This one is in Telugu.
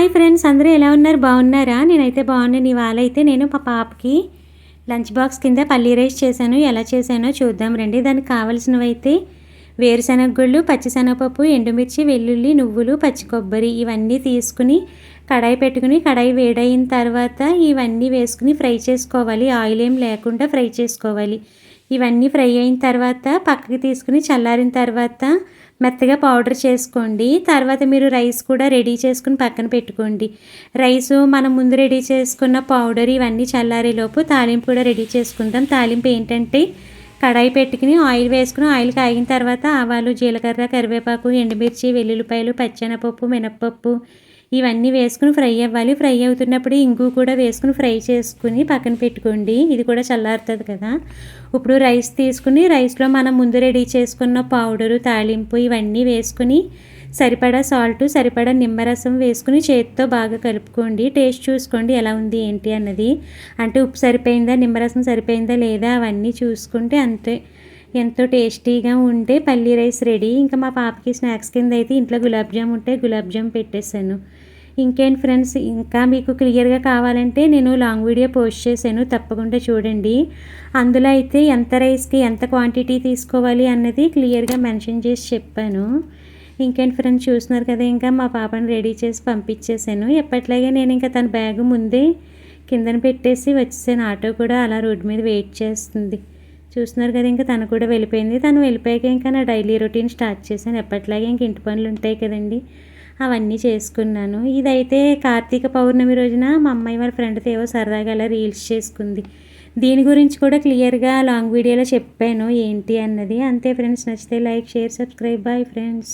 హాయ్ ఫ్రెండ్స్, అందరూ ఎలా ఉన్నారు? బాగున్నారా? నేనైతే బాగున్నాను. ఇవాళ అయితే నేను మా పాపకి లంచ్ బాక్స్ కింద పల్లీ రైస్ చేశాను. ఎలా చేశానో చూద్దాం రండి. దానికి కావాల్సినవి అయితే వేరుశనగ గుళ్ళు, పచ్చిశనగపప్పు, ఎండుమిర్చి, వెల్లుల్లి, నువ్వులు, పచ్చి కొబ్బరి ఇవన్నీ తీసుకుని కడాయి పెట్టుకుని కడాయి వేడైన తర్వాత ఇవన్నీ వేసుకుని ఫ్రై చేసుకోవాలి. ఆయిల్ ఏం లేకుండా ఫ్రై చేసుకోవాలి. ఇవన్నీ ఫ్రై అయిన తర్వాత పక్కకి తీసుకుని చల్లారిన తర్వాత మెత్తగా పౌడర్ చేసుకోండి. తర్వాత మీరు రైస్ కూడా రెడీ చేసుకుని పక్కన పెట్టుకోండి. రైసు మనం ముందు రెడీ చేసుకున్న పౌడర్ ఇవన్నీ చల్లారేలోపు తాలింపు కూడా రెడీ చేసుకుందాం. తాలింపు ఏంటంటే కడాయి పెట్టుకుని ఆయిల్ వేసుకుని ఆయిల్ కాగిన తర్వాత ఆవాలు, జీలకర్ర, కరివేపాకు, ఎండుమిర్చి, వెల్లుల్లిపాయలు, పచ్చెనపప్పు, మినప్పప్పు ఇవన్నీ వేసుకుని ఫ్రై అవ్వాలి. ఫ్రై అవుతున్నప్పుడు ఇంగు కూడా వేసుకుని ఫ్రై చేసుకుని పక్కన పెట్టుకోండి. ఇది కూడా చల్లారుతుంది కదా. ఇప్పుడు రైస్ తీసుకుని రైస్లో మనం ముందు రెడీ చేసుకున్న పౌడరు, తాలింపు ఇవన్నీ వేసుకుని సరిపడా సాల్ట్, సరిపడా నిమ్మరసం వేసుకుని చేతితో బాగా కలుపుకోండి. టేస్ట్ చూసుకోండి ఎలా ఉంది ఏంటి అన్నది. అంటే ఉప్పు సరిపోయిందా, నిమ్మరసం సరిపోయిందా లేదా అవన్నీ చూసుకుంటే అంతే. ఎంతో టేస్టీగా ఉంటే పల్లీ రైస్ రెడీ. ఇంకా మా పాపకి స్నాక్స్ కింద అయితే ఇంట్లో గులాబ్ జామ్ ఉంటే గులాబ్ జామ్ పెట్టేశాను. ఇంకేంటి ఫ్రెండ్స్, ఇంకా మీకు క్లియర్గా కావాలంటే నేను లాంగ్ వీడియో పోస్ట్ చేశాను, తప్పకుండా చూడండి. అందులో అయితే ఎంత రైస్కి ఎంత క్వాంటిటీ తీసుకోవాలి అన్నది క్లియర్గా మెన్షన్ చేసి చెప్పాను. ఇంకేంటి ఫ్రెండ్స్, చూస్తున్నారు కదా. ఇంకా మా పాపని రెడీ చేసి పంపించేశాను. ఎప్పట్లాగే నేను ఇంకా తన బ్యాగ్ ముందే కిందన పెట్టేసి వచ్చేసాను. ఆటో కూడా అలా రోడ్డు మీద వెయిట్ చేస్తుంది. చూస్తున్నారు కదా. ఇంకా తను కూడా వెళ్ళిపోయింది. తను వెళ్ళిపోయాక ఇంకా నా డైలీ రొటీన్ స్టార్ట్ చేశాను. ఎప్పట్లాగే ఇంక ఇంటి పనులు ఉంటాయి కదండి, అవన్నీ చేసుకున్నాను. ఇదైతే కార్తీక పౌర్ణమి రోజున మా అమ్మాయి వాళ్ళ ఫ్రెండ్తో ఏవో సరదాగా అలా రీల్స్ చేసుకుంది. దీని గురించి కూడా క్లియర్గా లాంగ్ వీడియోలో చెప్పాను ఏంటి అన్నది. అంతే ఫ్రెండ్స్, నచ్చితే like, share, subscribe. Bye friends.